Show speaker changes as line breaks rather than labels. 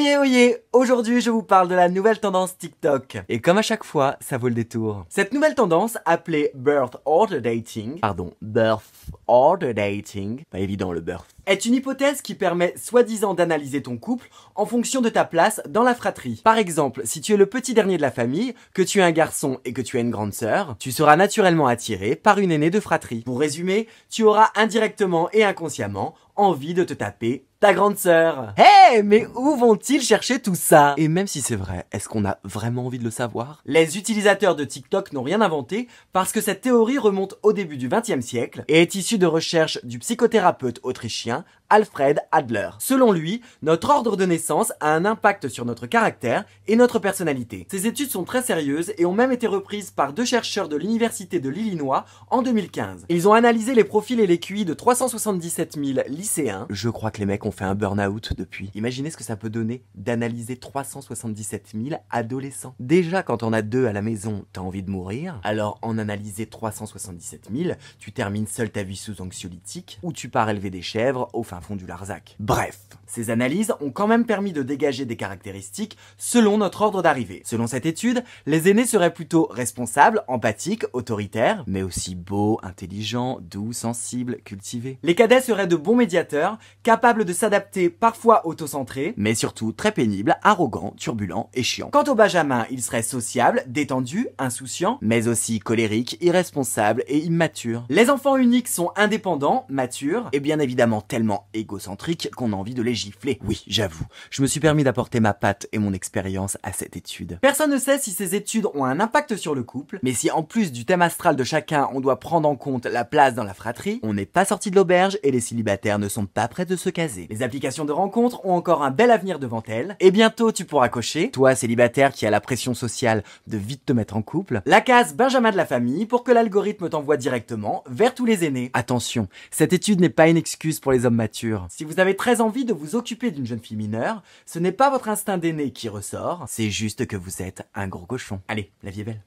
Oyez, oyez! Aujourd'hui, je vous parle de la nouvelle tendance TikTok. Et comme à chaque fois, ça vaut le détour. Cette nouvelle tendance, appelée Birth Order Dating, pas évident le birth, est une hypothèse qui permet soi-disant d'analyser ton couple en fonction de ta place dans la fratrie. Par exemple, si tu es le petit dernier de la famille, que tu es un garçon et que tu as une grande sœur, tu seras naturellement attiré par une aînée de fratrie. Pour résumer, tu auras indirectement et inconsciemment envie de te taper ta grande sœur. Hey, mais où vont-ils chercher tout ça? Et même si c'est vrai, est-ce qu'on a vraiment envie de le savoir? Les utilisateurs de TikTok n'ont rien inventé parce que cette théorie remonte au début du XXe siècle et est issue de recherches du psychothérapeute autrichien Alfred Adler. Selon lui, notre ordre de naissance a un impact sur notre caractère et notre personnalité. Ces études sont très sérieuses et ont même été reprises par deux chercheurs de l'université de l'Illinois en 2015. Ils ont analysé les profils et les QI de 377 000 lycéens. Je crois que les mecs ont fait un burn-out depuis. Imaginez ce que ça peut donner d'analyser 377 000 adolescents. Déjà, quand on a deux à la maison, t'as envie de mourir. Alors, en analyser 377 000, tu termines seul ta vie sous anxiolytique ou tu pars élever des chèvres au fin fond du Larzac. Bref, ces analyses ont quand même permis de dégager des caractéristiques selon notre ordre d'arrivée. Selon cette étude, les aînés seraient plutôt responsables, empathiques, autoritaires, mais aussi beaux, intelligents, doux, sensibles, cultivés. Les cadets seraient de bons médiateurs, capables de s'adapter, parfois autocentrés, mais surtout très pénibles, arrogants, turbulents et chiants. Quant aux benjamins, ils seraient sociables, détendus, insouciants, mais aussi colériques, irresponsables et immatures. Les enfants uniques sont indépendants, matures, et bien évidemment tellement égocentriques qu'on a envie de les gifler. Oui, j'avoue, je me suis permis d'apporter ma patte et mon expérience à cette étude. Personne ne sait si ces études ont un impact sur le couple, mais si en plus du thème astral de chacun, on doit prendre en compte la place dans la fratrie, on n'est pas sorti de l'auberge et les célibataires ne sont pas prêts de se caser. Les applications de rencontres ont encore un bel avenir devant elles, et bientôt tu pourras cocher, toi célibataire qui a la pression sociale de vite te mettre en couple, la case Benjamin de la famille pour que l'algorithme t'envoie directement vers tous les aînés. Attention, cette étude n'est pas une excuse pour les hommes matures. Si vous avez très envie de vous occuper d'une jeune fille mineure, ce n'est pas votre instinct d'aîné qui ressort, c'est juste que vous êtes un gros cochon. Allez, la vie est belle.